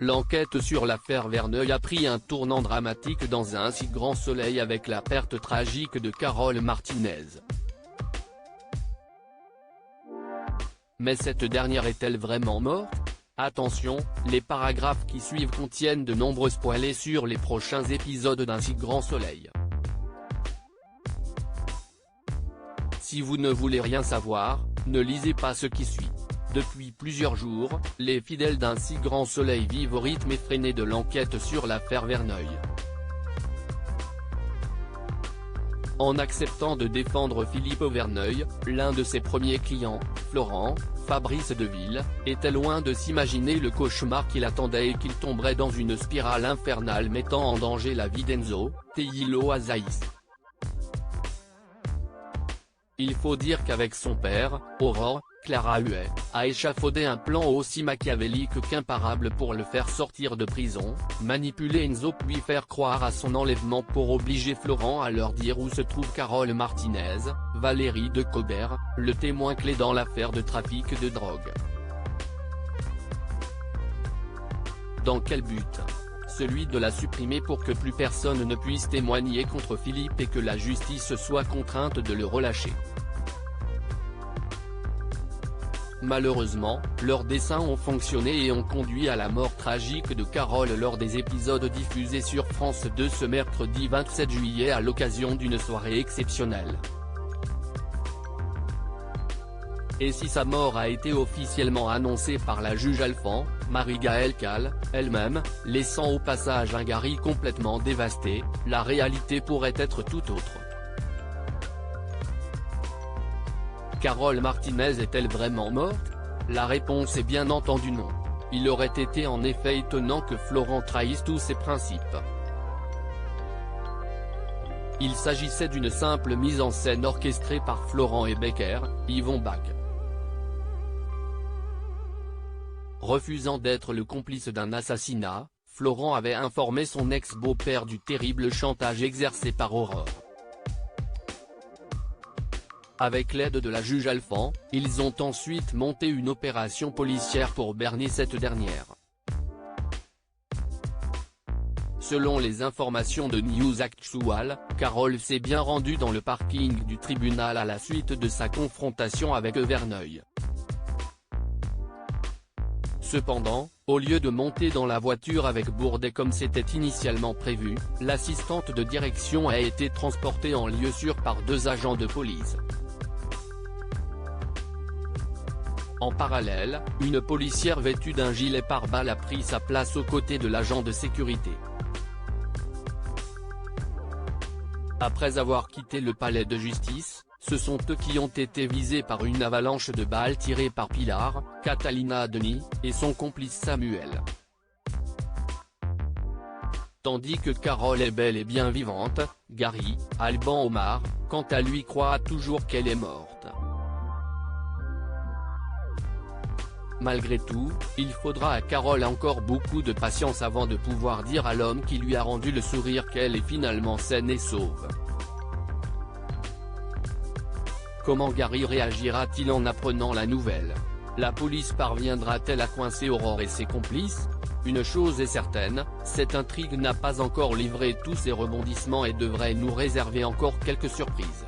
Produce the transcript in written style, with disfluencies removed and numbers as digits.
L'enquête sur l'affaire Verneuil a pris un tournant dramatique dans un si grand soleil avec la perte tragique de Carole Martinez. Mais cette dernière est-elle vraiment morte? Attention, les paragraphes qui suivent contiennent de nombreux spoilers sur les prochains épisodes d'Un si grand soleil. Si vous ne voulez rien savoir, ne lisez pas ce qui suit. Depuis plusieurs jours, les fidèles d'Un si grand soleil vivent au rythme effréné de l'enquête sur l'affaire Verneuil. En acceptant de défendre Philippe Verneuil, l'un de ses premiers clients, Florent, Fabrice Deville, était loin de s'imaginer le cauchemar qui l'attendait et qu'il tomberait dans une spirale infernale mettant en danger la vie d'Enzo, Teilo Azaïs. Il faut dire qu'avec son père, Aurore, Clara Huet, a échafaudé un plan aussi machiavélique qu'imparable pour le faire sortir de prison, manipuler Enzo puis faire croire à son enlèvement pour obliger Florent à leur dire où se trouve Carole Martinez, Valérie de Cobert, le témoin clé dans l'affaire de trafic de drogue. Dans quel but? Celui de la supprimer pour que plus personne ne puisse témoigner contre Philippe et que la justice soit contrainte de le relâcher. Malheureusement, leurs desseins ont fonctionné et ont conduit à la mort tragique de Carole lors des épisodes diffusés sur France 2 ce mercredi 27 juillet à l'occasion d'une soirée exceptionnelle. Et si sa mort a été officiellement annoncée par la juge Alphand, Marie-Gaëlle Calle, elle-même, laissant au passage un Gary complètement dévasté, la réalité pourrait être tout autre. Carole Martinez est-elle vraiment morte? La réponse est bien entendu non. Il aurait été en effet étonnant que Florent trahisse tous ses principes. Il s'agissait d'une simple mise en scène orchestrée par Florent et Becker, Yvon Bach. Refusant d'être le complice d'un assassinat, Florent avait informé son ex-beau-père du terrible chantage exercé par Aurore. Avec l'aide de la juge Alphand, ils ont ensuite monté une opération policière pour berner cette dernière. Selon les informations de News Actual, Carole s'est bien rendue dans le parking du tribunal à la suite de sa confrontation avec Verneuil. Cependant, au lieu de monter dans la voiture avec Bourdet comme c'était initialement prévu, l'assistante de direction a été transportée en lieu sûr par 2 agents de police. En parallèle, une policière vêtue d'un gilet pare-balles a pris sa place aux côtés de l'agent de sécurité. Après avoir quitté le palais de justice, ce sont eux qui ont été visés par une avalanche de balles tirées par Pilar, Catalina Denis, et son complice Samuel. Tandis que Carole est bel et bien vivante, Gary, Alban Omar, quant à lui croit toujours qu'elle est morte. Malgré tout, il faudra à Carole encore beaucoup de patience avant de pouvoir dire à l'homme qui lui a rendu le sourire qu'elle est finalement saine et sauve. Comment Gary réagira-t-il en apprenant la nouvelle? La police parviendra-t-elle à coincer Aurore et ses complices? Une chose est certaine, cette intrigue n'a pas encore livré tous ses rebondissements et devrait nous réserver encore quelques surprises.